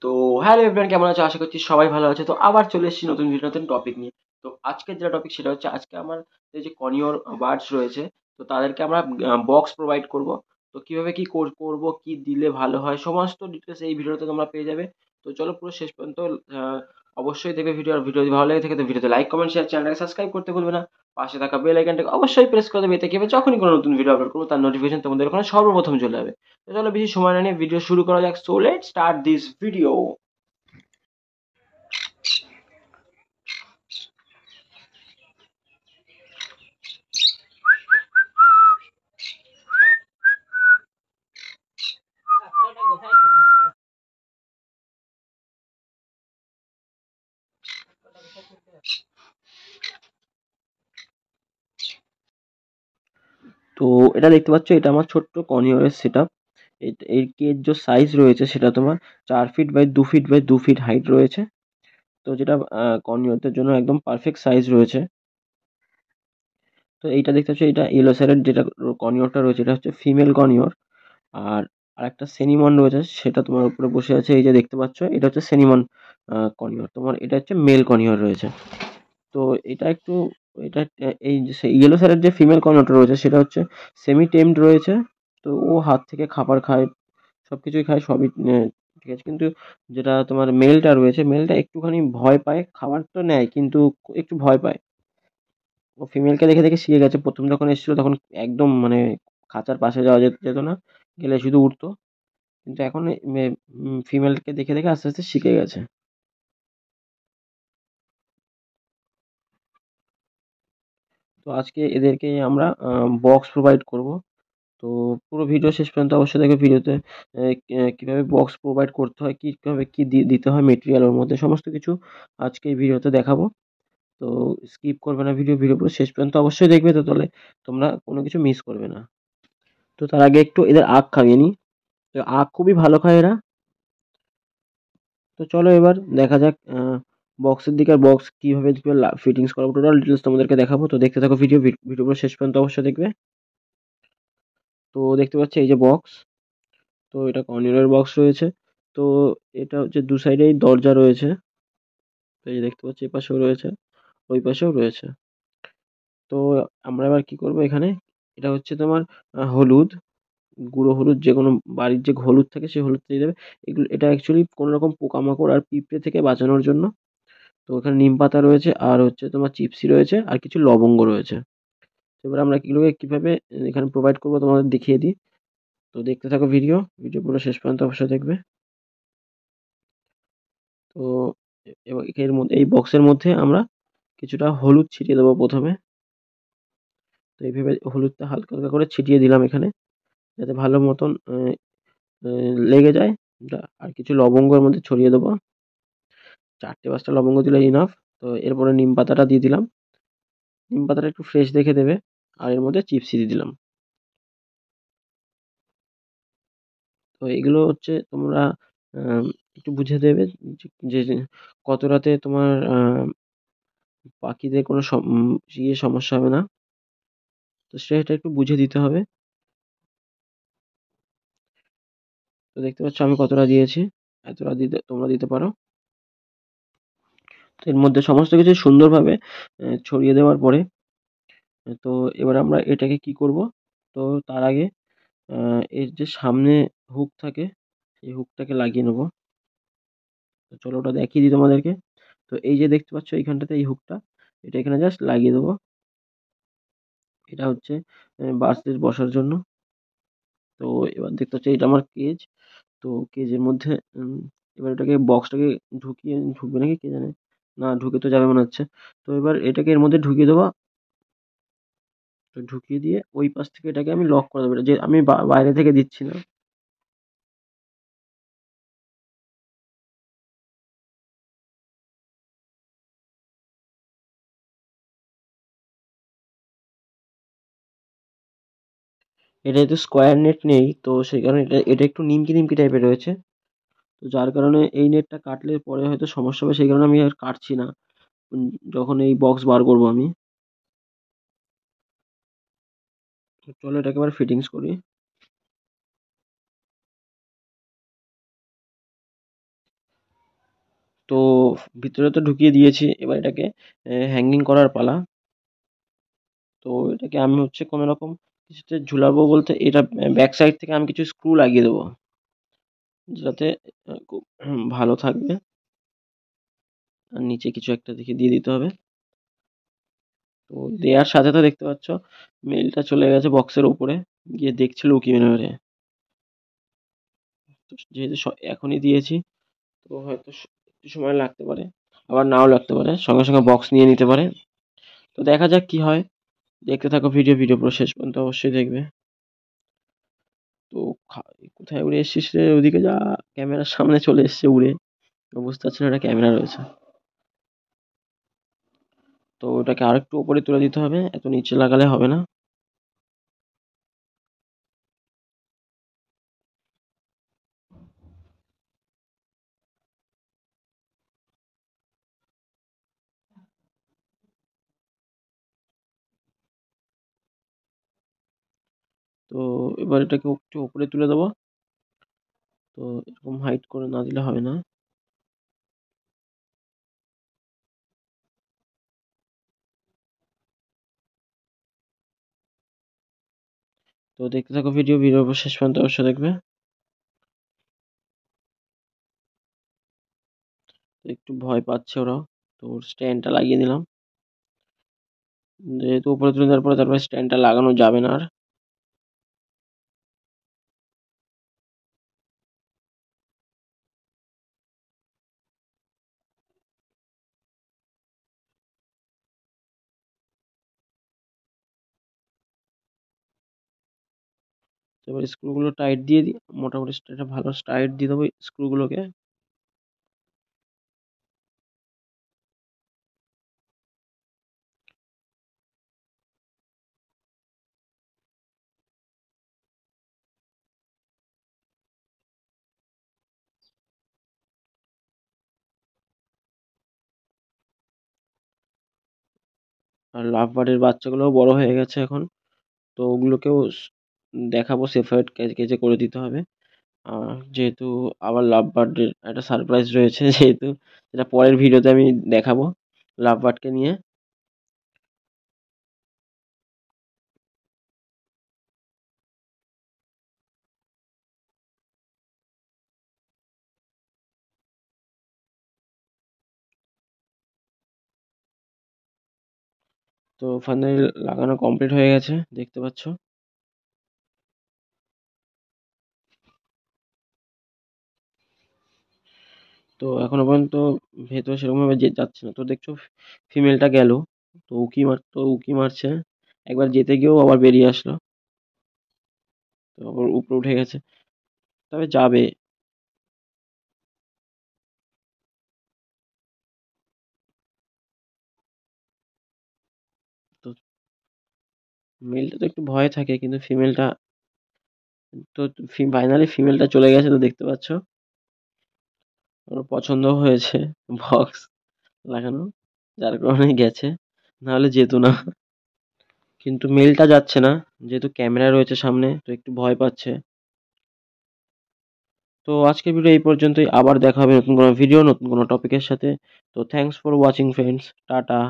তো hello everyone, কেমন আছো? আশা করছি সবাই ভালো আছে। তো আবার চলে এসেছি নতুন ভিডিও, নতুন টপিক নিয়ে। তো আজকের যেটা টপিক সেটা হচ্ছে, আজকে আমার এই যে কনিওর বার্ডস রয়েছে, তো তাদেরকে আমরা বক্স প্রোভাইড করব। তো কিভাবে কি করব, কি দিলে ভালো হয়, সমস্ত ডিটেলস এই ভিডিওতে তোমরা পেয়ে যাবে। তো চলো পুরো শেষ পর্যন্ত অবশ্যই দেখবে ভিডিও। আর ভিডিও যদি ভালো লেগে থাকে তো ভিডিওতে লাইক, কমেন্ট, শেয়ার, চ্যানেলটাকে সাবস্ক্রাইব করতে ভুলবে না। পাশে থাকা বেল আইকনটাকে অবশ্যই প্রেস করে দেবে, এতে কি হবে, যখনই কোনো নতুন ভিডিও আপলোড করবো তার নোটিফিকেশন তোমাদের ওখানে সর্বপ্রথম চলে যাবে। তো চলো বেশি সময় না নিয়ে ভিডিও শুরু করা যাক। So let's start this video. তো এটা দেখতে পাচ্ছ, এটা আমার ছোট্ট কর্নিওরের সেট আপ। এর কেজ যে সাইজ রয়েছে সেটা তোমার 4 feet by 2 feet by 2 feet height রয়েছে। তো যেটা কর্নিওরদের জন্য একদম পারফেক্ট সাইজ রয়েছে। তো এইটা দেখতে পাচ্ছ, এটা ইয়েলো স্যারের যেটা কর্নিওরটা রয়েছে এটা হচ্ছে ফিমেল কর্নিওর। আর আরেকটা সেনিমন রয়েছে, সেটা তোমার উপরে বসে আছে, এই যে দেখতে পাচ্ছ, এটা হচ্ছে সেনিমন কর্নিওর। তোমার এটা হচ্ছে মেল কর্নিওর রয়েছে। তো এটা একটু, এটা এই যে ইয়েলো স্যারের যে ফিমেল কর্নিওরটা রয়েছে সেটা হচ্ছে সেমি টেমড রয়েছে। তো ও হাত থেকে খাবার খায়, সবকিছুই খায়, সবই ঠিক আছে। কিন্তু যেটা তোমার মেলটা রয়েছে, মেলটা একটুখানি ভয় পায়, খাবার তো নেয় কিন্তু একটু ভয় পায়। ও ফিমেলকে দেখে দেখে শিখে গেছে। প্রথম যখন এসেছিল তখন একদম মানে খাঁচার পাশে যাওয়া যেত যেত না, গেলে শুধু উঠতো। কিন্তু এখন ফিমেলকে দেখে দেখে আস্তে আস্তে শিখে গেছে। তো আজকে এদেরকে আমরা বক্স প্রোভাইড করব। তো পুরো ভিডিও শেষ পর্যন্ত অবশ্যই দেখবে। ভিডিওতে কিভাবে বক্স প্রোভাইড করতে হয়, কিভাবে কি দিতে হয় মেটেরিয়াল ওর মধ্যে, সমস্ত কিছু আজকে এই ভিডিওতে দেখাবো। তো স্কিপ করবে না, ভিডিও পুরো শেষ পর্যন্ত অবশ্যই দেখবে, তো তাহলে তোমরা কোনো কিছু মিস করবে না। তো তার আগে একটু এদের আখ খাইয়ে নিই। তো আখ খুবই ভালো খায় এরা। তো চলো এবার দেখা যাক বক্সের দিকে, আর বক্স কিভাবে ফিটিংস করাবো, টোটাল ডিটেলস তোমাদেরকে দেখাবো। তো দেখতে থাকো ভিডিও পুরো শেষ পর্যন্ত অবশ্যই দেখবে। তো দেখতে পাচ্ছি এই যে বক্স, তো এটা কর্নিয়ার বক্স রয়েছে। তো এটা হচ্ছে দু সাইডেই দরজা রয়েছে। তো এই যে দেখতে পাচ্ছি, এই পাশেও রয়েছে, ওই পাশেও রয়েছে। তো আমরা এবার কি করব এখানে, এটা হচ্ছে তোমার হলুদ, গুঁড়ো হলুদ, যে কোনো বাড়ির যে হলুদ থাকে সেই হলুদ দিয়ে দেবে। এগুলো, এটা অ্যাকচুয়ালি কোনো রকম পোকামাকড় আর পিঁপড়ে থেকে বাঁচানোর জন্য। তো ওখানে নিম পাতা রয়েছে, আর হচ্ছে তোমার চিপসি রয়েছে, আর কিছু লবঙ্গ রয়েছে। তো এবার আমরা এগুলোকে কিভাবে এখানে প্রোভাইড করবো তোমাদের দেখিয়ে দিই। তো দেখতে থাকো ভিডিও পুরো শেষ পর্যন্ত অবশ্যই দেখবে। তো এবার এর মধ্যে, এই বক্সের মধ্যে আমরা কিছুটা হলুদ ছিটিয়ে দেবো প্রথমে। তো এইভাবে হলুদটা হালকা হালকা করে ছিটিয়ে দিলাম এখানে, যাতে ভালো মতন লেগে যায়। আর কিছু লবঙ্গ এর মধ্যে ছড়িয়ে দেবো, 4টে 5টা লবঙ্গ দিলে ইনাফ। তো এরপরে নিম পাতাটা দিয়ে দিলাম, নিম পাতাটা একটু ফ্রেশ দেখে দেবে। আর এর মধ্যে চিপসি দিয়ে দিলাম। তো এগুলো হচ্ছে তোমরা আম, একটু বুঝে দেবে যে কত রাতে তোমার পাখিদের কোনো সমস্যা হবে না। তো সেটা একটু বুঝে দিতে হবে। তো দেখতে পাচ্ছ আমি কতটা দিয়েছি, এতটা দিতে তোমরা দিতে পারো। তো এর মধ্যে সমস্ত কিছু সুন্দরভাবে ছড়িয়ে দেওয়ার পরে, তো এবার আমরা এটাকে কি করব। তো তার আগে এর যে সামনে হুক থাকে, সেই হুকটাকে লাগিয়ে নেবো। তো চলো ওটা দেখিয়ে দিই তোমাদেরকে। তো এই যে দেখতে পাচ্ছ এইখানটাতে এই হুকটা, এটা এখানে জাস্ট লাগিয়ে দেবো। এটা হচ্ছে বাসের বসার জন্য। তো এবার দেখতে পাচ্ছ এটা আমার কেজ। তো কেজের মধ্যে এবার এটাকে বক্সটাকে ঢুকবে নাকি কে জানে, না ঢুকে তো যাবে মনে হচ্ছে। তো এবার এটাকে এর মধ্যে ঢুকিয়ে দেবো। তো ঢুকিয়ে দিয়ে ওই পাশ থেকে এটাকে আমি লক করে দেবো, এটা যে আমি বাইরে থেকে দিচ্ছি না। এটা যেহেতু স্কোয়ার নেট নেই, তো সেই কারণে এটা এটা একটু নিমকি নিমকি টাইপের রয়েছে। তো যার কারণে এই নেটটা কাটলে পরে হয়তো সমস্যা হবে, সেই কারণে আমি আর কাটছি না যখন এই বক্স বার করবো আমি। তো চলো এটাকে এবার ফিটিংস করি। তো ভিতরে তো ঢুকিয়ে দিয়েছি, এবার এটাকে হ্যাঙ্গিং করার পালা। তো এটাকে আমি হচ্ছে কোনো রকম কিছুতে ঝুলাবো বলতে এটা ব্যাক সাইড থেকে আমি কিছু স্ক্রু লাগিয়ে দেবো, যাতে খুব ভালো থাকবে। আর নিচে কিছু একটা দেখে দিয়ে দিতে হবে। তো দেওয়ার সাথে তো দেখতে পাচ্ছ মেলটা চলে গেছে বক্সের উপরে, গিয়ে দেখছিল উকি মেরে মেরে। তো যেহেতু এখনই দিয়েছি, তো হয়তো একটু সময় লাগতে পারে, আবার নাও লাগতে পারে, সঙ্গে সঙ্গে বক্স নিয়ে নিতে পারে। তো দেখা যাক কি হয়। দেখতে থাকো ভিডিও পুরো শেষ পর্যন্ত অবশ্যই দেখবে। তো কোথায় উড়ে এসছিস রে? ওদিকে যা, ক্যামেরার সামনে চলে এসছে উড়ে। বুঝতে পারছি না এটা ক্যামেরা রয়েছে। তো ওটাকে আরেকটু উপরে তুলে দিতে হবে, এত নিচে লাগালে হবে না। তো এবার এটাকে একটু উপরে তুলে দেবো। তো এরকম হাইট করে না দিলে হবে না। তো দেখতে থাকো ভিডিও শেষ পর্যন্ত অবশ্যই দেখবে। তো একটু ভয় পাচ্ছে ওরা, তো স্ট্যান্ডটা লাগিয়ে দিলাম। যেহেতু উপরে তুলে দেওয়ার পরে তারপরে স্ট্যান্ডটা লাগানো যাবে না আর। তো এবার স্ক্রুগুলো টাইট দিয়ে দিই, মোটামুটি একটা ভালো টাইট দিয়ে দেবো স্ক্রুগুলোকে। আর লাভ বার্ডের বাচ্চাগুলোও বড় হয়ে গেছে এখন, তো ওগুলোকেও দেখাবো, সেপারেট কেজে করে দিতে হবে। যেহেতু আবার লাভ বার্ডের একটা সারপ্রাইজ রয়েছে যেহেতু সেটা পরের ভিডিওতে আমি দেখাবো লাভ বার্ডকে নিয়ে। তো ফাইনালি লাগানো কমপ্লিট হয়ে গেছে, দেখতে পাচ্ছ। তো এখনো পর্যন্ত ভেতরে সেরকম ভাবে যাচ্ছে না, তো দেখছো ফিমেলটা গেল। তো উকি মারছে, একবার যেতে গিয়েও আবার বেরিয়ে আসলো। তো আবার উপরে উঠে গেছে, তবে যাবে। তো মেলটা তো একটু ভয় থাকে, কিন্তু ফিমেলটা তো ফাইনালি ফিমেলটা চলে গেছে, তো দেখতে পাচ্ছ। ওর পছন্দ হয়েছে বক্স লাগানো, যার কারণে গেছে, নাহলে যেত না। কিন্তু মেলটা যাচ্ছে না, যেহেতু ক্যামেরা রয়েছে সামনে, তো একটু ভয় পাচ্ছে। তো আজকের ভিডিও এই পর্যন্তই, আবার দেখা হবে নতুন কোনো ভিডিও নতুন কোনো টপিকের সাথে। তো thanks for watching friends, tata.